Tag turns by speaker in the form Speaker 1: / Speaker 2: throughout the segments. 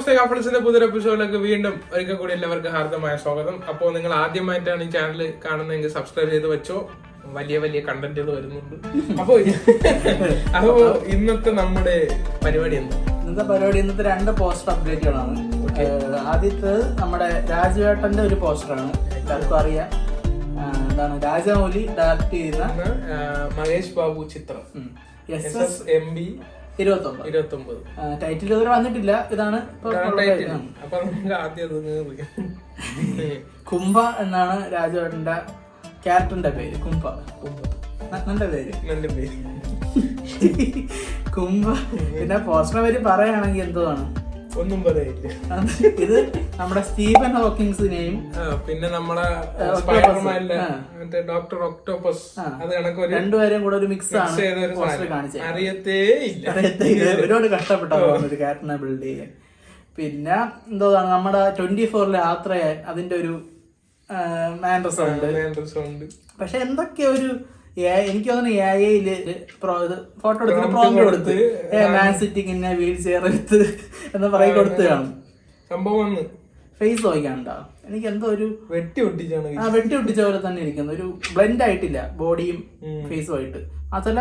Speaker 1: നമസ്തേ കപ്പിൾസിന്റെ പുതിയൊരു എപ്പിസോഡിലേക്ക് വീണ്ടും ഒരിക്കൽ കൂടി എല്ലാവർക്കും ഹാർദമായ സ്വാഗതം. അപ്പോൾ നിങ്ങൾ ആദ്യമായിട്ടാണ് ഈ ചാനൽ കാണുന്നതെങ്കിൽ സബ്സ്ക്രൈബ് ചെയ്ത് വെച്ചോ, വലിയ വലിയ കണ്ടന്റുകൾ വരുന്നുണ്ട്. അപ്പോ ഇന്നത്തെ നമ്മുടെ പരിപാടി എന്താ?
Speaker 2: ഇന്നത്തെ രണ്ട് പോസ്റ്റർ അപ്ഡേറ്റുകളാണ്. ആദ്യത്തെ നമ്മുടെ രാജുവേട്ടന്റെ ഒരു പോസ്റ്ററാണ്, എല്ലാവർക്കും അറിയാം. എന്താണ് രാജമൗലി ഡയറക്ട് ചെയ്യുന്ന
Speaker 1: മഹേഷ് ബാബു ചിത്രം SSMB 29.
Speaker 2: ടൈറ്റിൽ ഇതുവരെ വന്നിട്ടില്ല. ഇതാണ്
Speaker 1: അപ്പൊ ആദ്യം
Speaker 2: കുംഭ എന്നാണ് രാജുവേട്ടന്റെ ക്യാരക്ടറിന്റെ പേര്. കുംഭ നല്ല പേര്. കുംഭ. പിന്നെ പോസ്റ്ററിനെ പറ്റി പറയുകയാണെങ്കിൽ എന്തുവാണ്,
Speaker 1: ഒന്നും പറയില്ല.
Speaker 2: ഇത് നമ്മുടെ സ്റ്റീഫൻ ഹോക്കിങ്സിനെയും
Speaker 1: പിന്നെ നമ്മളെ ഡോക്ടർ ഒക്ടോപസ് അത് കണക്ക്
Speaker 2: രണ്ടുപേരെയും കൂടെ ഒരു മിക്സ് ആണ് കാണിച്ചത്.
Speaker 1: അറിയത്തേ ഇല്ല,
Speaker 2: ഒരുപാട് കഷ്ടപ്പെട്ടാണ് ഒരു ക്യാരക്ടറിനെ ബിൽഡ് ചെയ്യാൻ. പിന്നെ എന്തോതാണ് നമ്മുടെ 24 യാത്രയായ അതിന്റെ ഒരു മാൻഡ്രസ് ഉണ്ട്. പക്ഷെ എന്തൊക്കെയോ ഒരു എനിക്ക് തോന്നുന്നു AI-യില് ഫോട്ടോ എടുത്ത് പ്രോംപ്റ്റ് കൊടുത്ത് മാൻ സിറ്റിംഗ് ഇൻ വീൽ ചെയർ എടുത്ത് എന്ന് പറയും കൊടുത്ത് കാണും.
Speaker 1: സംഭവം
Speaker 2: ഫേസ് നോക്കിക്കാണ്ടാ എനിക്ക് എന്തോ ഒരു
Speaker 1: വെട്ടി
Speaker 2: ഒട്ടിച്ച പോലെ തന്നെ ഇരിക്കുന്നു. ഒരു ബ്ലെൻഡ് ആയിട്ടില്ല ബോഡിയും ഫേസും ആയിട്ട്. അതല്ല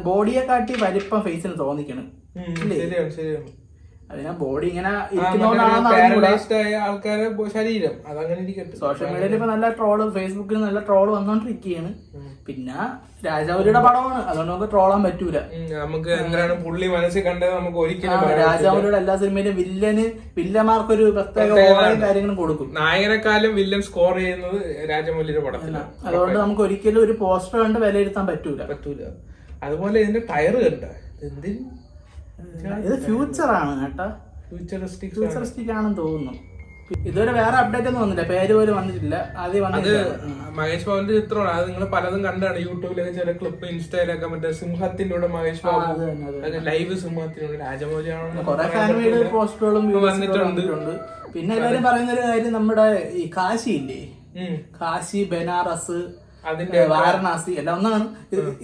Speaker 2: ബോഡിയെ കാട്ടി വലിപ്പം ഫേസിന് തോന്നിക്കണം. അതിനാ ബോഡി ഇങ്ങനെ
Speaker 1: ആൾക്കാരെ ശരീരം അതങ്ങനെ ഇരിക്കട്ടെ.
Speaker 2: സോഷ്യൽ മീഡിയയിൽ ഇപ്പൊ നല്ല ട്രോള്, ഫേസ്ബുക്കിൽ നല്ല ട്രോള് വന്നോണ്ടിരിക്കുകയാണ്. പിന്നെ രാജാവുലിയുടെ പടമാണ്, അതുകൊണ്ട് നമുക്ക് ട്രോളാൻ പറ്റൂല.
Speaker 1: നമുക്ക് എന്താണ് പുള്ളി മനസ്സിൽ കണ്ടത് നമുക്ക് ഒരിക്കലും.
Speaker 2: രാജാവുലിയുടെ എല്ലാ സിനിമയിലും വില്ലന്മാർക്ക് ഒരു പ്രത്യേക കാര്യങ്ങളും കൊടുക്കും.
Speaker 1: നായകനെക്കാളും വില്ലൻ സ്കോർ ചെയ്യുന്നത് രാജമൗലിയുടെ പടത്തിലാണ്.
Speaker 2: അതുകൊണ്ട് നമുക്ക് ഒരിക്കലും ഒരു പോസ്റ്റർ കണ്ട് വിലയിരുത്താൻ പറ്റൂല.
Speaker 1: അതുപോലെ ഇതിന്റെ ടയർ കണ്ട എന്തിന്,
Speaker 2: ഇത് ഫ്യൂച്ചർ ആണ് കേട്ടാ, ഫ്യൂച്ചറിസ്റ്റിക് ആണെന്ന് തോന്നുന്നു. ഇതുവരെ വേറെ അപ്ഡേറ്റ് ഒന്നും വന്നില്ല, പേര് പോലും വന്നിട്ടില്ല. ആദ്യം വന്നത്
Speaker 1: മഹേഷ് ബാബുവിന്റെ ചിത്രമാണ്. അത് നിങ്ങൾ പലതും കണ്ടാണ് യൂട്യൂബിലൊക്കെ ചില ക്ലിപ്പ്, ഇൻസ്റ്റയിലൊക്കെ മറ്റേ സിംഹത്തിന്റെ കൂടെ മഹേഷ് ബാബു ലൈവ് സിംഹത്തിനോട് രാജമൗലിയാണോ
Speaker 2: പോസ്റ്ററുകളും വന്നിട്ടുണ്ട്. പിന്നെ എല്ലാവരും പറയുന്ന ഒരു കാര്യം, നമ്മുടെ ഈ കാശി ഇല്ലേ, കാശി, ബനാറസ്, വാരണാസി എല്ലാം ഒന്നാണ്.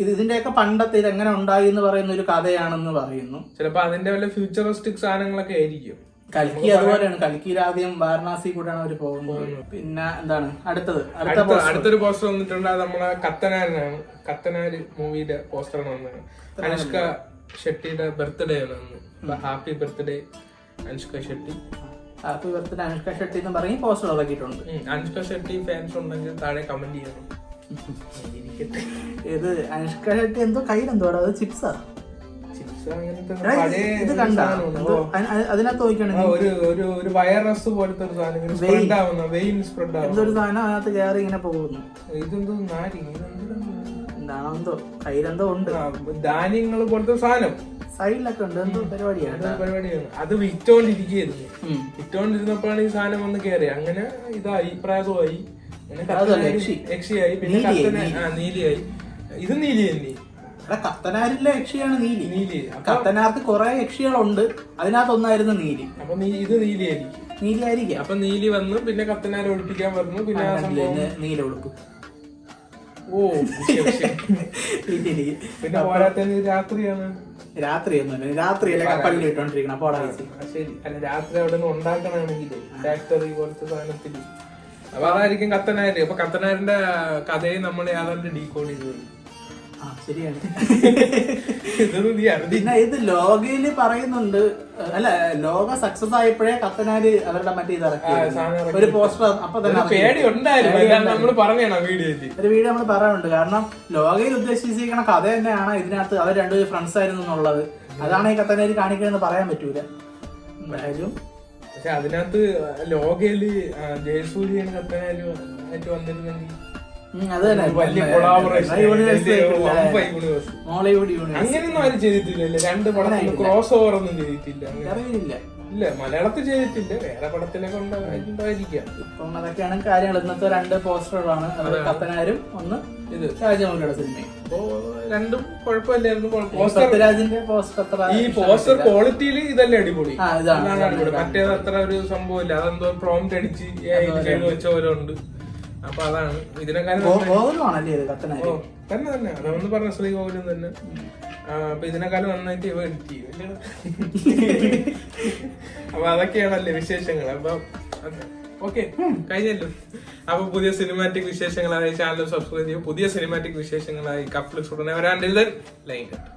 Speaker 2: ഇതിന്റെയൊക്കെ പണ്ടത്തെ ഇതെങ്ങനെ ഉണ്ടായി എന്ന് പറയുന്ന ഒരു കഥയാണെന്ന് പറയുന്നു.
Speaker 1: ചിലപ്പോ അതിന്റെ വല്ല ഫ്യൂച്ചറിസ്റ്റിക് സാധനങ്ങളൊക്കെ ആയിരിക്കും.
Speaker 2: കൽക്കി അതുപോലെയാണ്, കൽക്കിയിൽ ആദ്യം വാരണാസി കൂടെയാണ് അവര് പോകുന്നത്. പിന്നെ എന്താണ്
Speaker 1: അടുത്തൊരു പോസ്റ്റർ വന്നിട്ടുണ്ട്. അത് നമ്മളെ കത്തനാരനാണ്, കത്തനാര് മൂവിയുടെ പോസ്റ്ററാണ് വന്നത്. അനുഷ്ക ഷെട്ടിയുടെ ബർത്ത്ഡേ ആണ്. Happy birthday Anushka Shetty.
Speaker 2: Happy birthday Anushka Shetty എന്ന് പറഞ്ഞ് പോസ്റ്റർ ഇറക്കിയിട്ടുണ്ട്.
Speaker 1: അനുഷ്ക ഷെട്ടി ഫാൻസ് ഉണ്ടെങ്കിൽ താഴെ കമന്റ് ചെയ്യണം.
Speaker 2: ഇത് അനുഷ്ക ഷെട്ടി എന്തോ കയ്യിലെന്തോ അത് ചിപ്സാ, ഇത് കണ്ട അതിനകത്ത്
Speaker 1: ഒരു വൈറസ് പോലത്തെ ഒരു സാധനം,
Speaker 2: എന്തൊരു സാധനം അതിനകത്ത് കയറി ഇങ്ങനെ പോകുന്നു.
Speaker 1: ഇതെന്തോ
Speaker 2: എന്താണെന്തോ കയ്യിലെന്തോ ഉണ്ട്,
Speaker 1: ധാന്യങ്ങൾ പോലത്തെ സാധനം
Speaker 2: സൈഡിലൊക്കെ ഉണ്ട്. എന്തോ പരിപാടിയാണ്.
Speaker 1: അത് വിറ്റോണ്ടിരുന്നപ്പോഴാണ് ഈ സാധനം വന്ന് കയറി. അങ്ങനെ ഇതായി, പ്രായമായി, യക്ഷിയായി, പിന്നെ നീലിയായി. ഇത് നീലി തന്നെ.
Speaker 2: കത്തനാരിലെ യക്ഷിയാണ് നീലി. കത്തനാർക്ക് കുറെ യക്ഷികളുണ്ട്, അതിനകത്തൊന്നായിരുന്നു നീലി.
Speaker 1: അപ്പൊ ഇത് നീലിയായിരിക്കും. അപ്പൊ നീലി വന്നു, പിന്നെ കത്തനാരെ ഒഴിപ്പിക്കാൻ പറഞ്ഞു. പിന്നെ
Speaker 2: നീല ഒടുക്കും.
Speaker 1: പിന്നെ പോരാത്തന്നെ രാത്രിയാണ്.
Speaker 2: രാത്രിയല്ലേ കപ്പലിൽ ഇട്ടോണ്ടിരിക്കണം. അപ്പൊ
Speaker 1: ശരി, അല്ല രാത്രി അവിടെ നിന്ന് ഉണ്ടാക്കണമെങ്കിൽ ഫാക്ടറി പോലത്തെ സാധനത്തിൽ. അപ്പൊ അതായിരിക്കും കത്തനാര്. അപ്പൊ കത്തനാരിന്റെ കഥയെ നമ്മൾ ഏതാണ്ട് ഡീകോഡ് ചെയ്തു.
Speaker 2: ശരിയാണ്. പിന്നെ ഇത് ലോകയില് പറയുന്നുണ്ട്, അല്ല ലോക സക്സസ് ആയപ്പോഴേ കത്തനാര് അവരുടെ മറ്റേ ഇറക്കി ഒരു പോസ്റ്റർ. അപ്പൊ തന്നെ ഒരു വീഡിയോ നമ്മൾ പറയാനുണ്ട്. കാരണം ലോകയിൽ ഉദ്ദേശിച്ചിരിക്കണ കഥ തന്നെയാണ് ഇതിനകത്ത്. അവർ രണ്ടുപേരും ഫ്രണ്ട്സ് ആയിരുന്നു എന്നുള്ളത്. അതാണ് ഈ കത്തനാര് കാണിക്കണമെന്ന് പറയാൻ പറ്റൂല. എന്തായാലും
Speaker 1: പക്ഷെ അതിനകത്ത് ലോകയില് ജയസൂര്യൻ കത്തനാര് ആയിട്ട് വന്നിരുന്നെങ്കിൽ അങ്ങനെയൊന്നും ആരും ചെയ്തിട്ടില്ലല്ലോ. രണ്ട് പടത്തിൽ ക്രോസ് ഓവർ ഒന്നും ചെയ്തിട്ടില്ല. ഇല്ല, മലയാളത്തിൽ ചെയ്തിട്ടില്ല, വേറെ പടത്തിലൊക്കെ ഉണ്ടായിരിക്കാം.
Speaker 2: ഇപ്പം അതൊക്കെയാണ് കാര്യങ്ങൾ. ഇന്നത്തെ രണ്ട് പോസ്റ്ററുകളാണ്, കത്തനാരും ഒന്ന് ഇത് രാജമൗലിയുടെ സിനിമയും.
Speaker 1: അപ്പോ രണ്ടും കുഴപ്പമില്ലായിരുന്നു.
Speaker 2: ഈ
Speaker 1: പോസ്റ്റർ ക്വാളിറ്റിയിൽ ഇതല്ലേ അടിപൊളി. മറ്റേത് അത്ര ഒരു സംഭവമില്ല. അതെന്തോ പ്രോംപ്റ്റ് അടിച്ച് ചെയ്ത് വെച്ച പോലെ ഉണ്ട്. അപ്പൊ അതാണ് ഇതിനെക്കാളും തന്നെ തന്നെ അതൊന്ന് പറഞ്ഞ ശ്രീകോവിലും തന്നെ. അപ്പൊ ഇതിനെക്കാളും നന്നായിട്ട് ഇവ എഡിറ്റ് ചെയ്യും. അപ്പൊ അതൊക്കെയാണല്ലേ വിശേഷങ്ങൾ. അപ്പൊ ഓക്കെ കഴിഞ്ഞല്ലോ. അപ്പൊ പുതിയ സിനിമാറ്റിക് വിശേഷങ്ങളായി ചാനൽ സബ്സ്ക്രൈബ് ചെയ്യും. പുതിയ സിനിമാറ്റിക് വിശേഷങ്ങളായി കപ്പിൾസ് ഉടനെ വരാണ്ടിൽ ലൈൻ കട്ട്.